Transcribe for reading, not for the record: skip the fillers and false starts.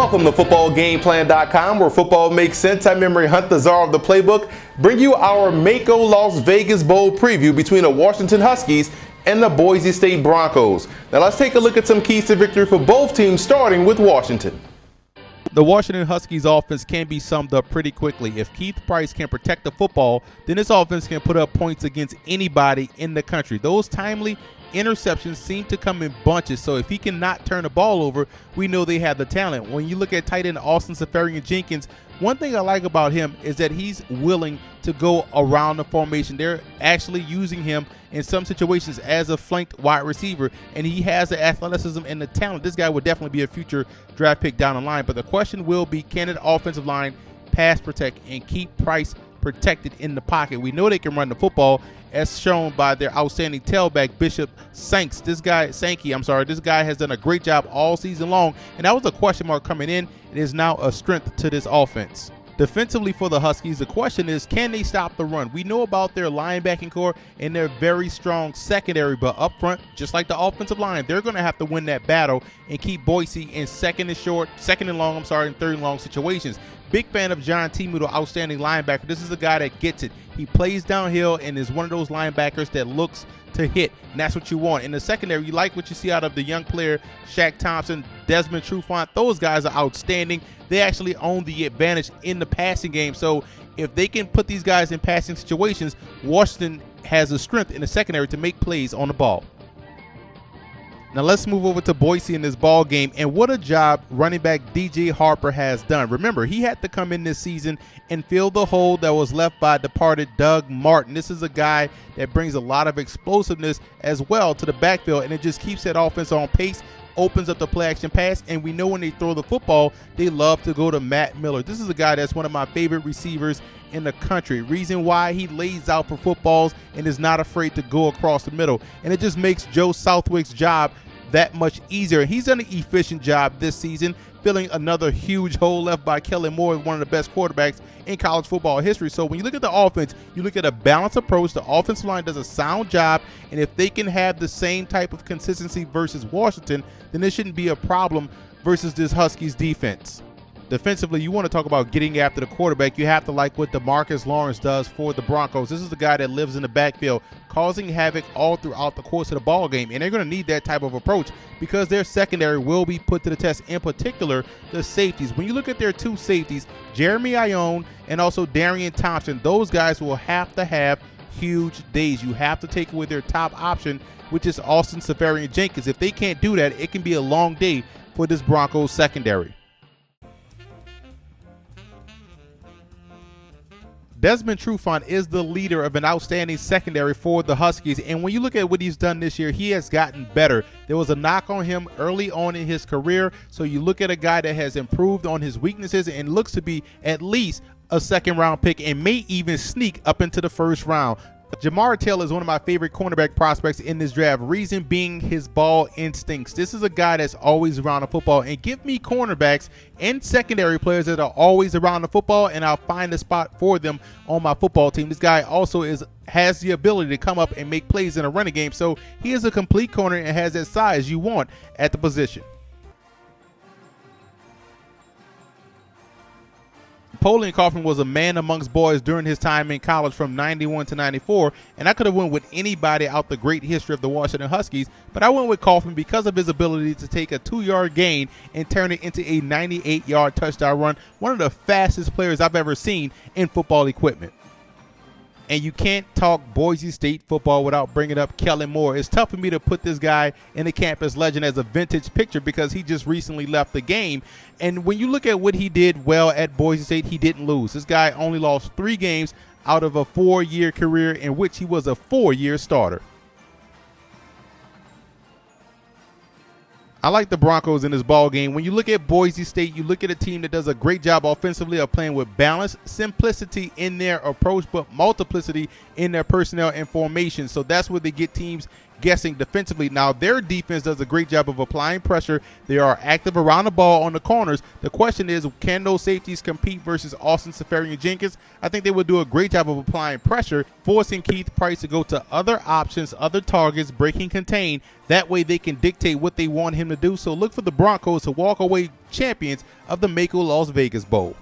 Welcome to footballgameplan.com, where football makes sense. I'm Memory Hunt, the czar of the playbook. Bring you our Maaco Las Vegas Bowl preview between the Washington Huskies and the Boise State Broncos. Now let's take a look at some keys to victory for both teams, starting with Washington. The Washington Huskies offense can be summed up pretty quickly. If Keith Price can protect the football, then this offense can put up points against anybody in the country. Those timely interceptions seem to come in bunches, so if he cannot turn the ball over, we know they have the talent. When you look at tight end Austin Seferian-Jenkins, one thing I like about him is that he's willing to go around the formation. They're actually using him in some situations as a flanked wide receiver, and he has the athleticism and the talent. This guy would definitely be a future draft pick down the line, but the question will be, can the offensive line pass protect and keep Price protected in the pocket? We know they can run the football, as shown by their outstanding tailback Bishop Sankey. This guy has done a great job all season long, and that was a question mark coming in. It is now a strength to this offense. Defensively for the Huskies, the question is, can they stop the run? We know about their linebacking core and their very strong secondary, but up front, just like the offensive line, they're going to have to win that battle and keep Boise in second and long, and third and long situations. Big fan of John Timu, the outstanding linebacker. This is a guy that gets it. He plays downhill and is one of those linebackers that looks to hit, and that's what you want. In the secondary, you like what you see out of the young player Shaq Thompson, Desmond Trufant. Those guys are outstanding. They actually own the advantage in the passing game, so if they can put these guys in passing situations, Washington has the strength in the secondary to make plays on the ball. Now let's move over to Boise in this ball game, and what a job running back DJ Harper has done. Remember, he had to come in this season and fill the hole that was left by departed Doug Martin. This is a guy that brings a lot of explosiveness as well to the backfield, and it just keeps that offense on pace, opens up the play action pass, and we know when they throw the football, they love to go to Matt Miller. This is a guy that's one of my favorite receivers in the country. Reason why he lays out for footballs and is not afraid to go across the middle, and it just makes Joe Southwick's job that much easier. He's done an efficient job this season, filling another huge hole left by Kellen Moore, one of the best quarterbacks in college football history. So when you look at the offense, you look at a balanced approach. The offensive line does a sound job, and if they can have the same type of consistency versus Washington, then this shouldn't be a problem versus this Huskies defense. Defensively, you want to talk about getting after the quarterback. You have to like what DeMarcus Lawrence does for the Broncos. This is the guy that lives in the backfield, causing havoc all throughout the course of the ball game, and they're going to need that type of approach because their secondary will be put to the test, in particular the safeties. When you look at their two safeties, Jeremy Ione and also Darian Thompson, those guys will have to have huge days. You have to take away their top option, which is Austin Seferian-Jenkins. If they can't do that, it can be a long day for this Broncos secondary. Desmond Trufant is the leader of an outstanding secondary for the Huskies, and when you look at what he's done this year, he has gotten better. There was a knock on him early on in his career, so you look at a guy that has improved on his weaknesses and looks to be at least a second-round pick and may even sneak up into the first round. Jamar Taylor is one of my favorite cornerback prospects in this draft, reason being his ball instincts. This is a guy that's always around the football, and give me cornerbacks and secondary players that are always around the football, and I'll find a spot for them on my football team. This guy also has the ability to come up and make plays in a running game, so he is a complete corner and has that size you want at the position. Napoleon Kaufman was a man amongst boys during his time in college from 91 to 94, and I could have went with anybody out the great history of the Washington Huskies, but I went with Kaufman because of his ability to take a 2-yard gain and turn it into a 98-yard touchdown run, one of the fastest players I've ever seen in football equipment. And you can't talk Boise State football without bringing up Kellen Moore. It's tough for me to put this guy in the campus legend as a vintage picture because he just recently left the game. And when you look at what he did well at Boise State, he didn't lose. This guy only lost 3 games out of a 4-year career in which he was a 4-year starter. I like the Broncos in this ball game. When you look at Boise State, you look at a team that does a great job offensively of playing with balance, simplicity in their approach, but multiplicity in their personnel and formation. So that's where they get teams guessing defensively. Now, their defense does a great job of applying pressure. They are active around the ball on the corners. The question is, can those safeties compete versus Austin Seferian-Jenkins? I think they would do a great job of applying pressure, forcing Keith Price to go to other options, other targets, breaking contain. That way they can dictate what they want him to do. So look for the Broncos to walk away champions of the Maaco Las Vegas Bowl.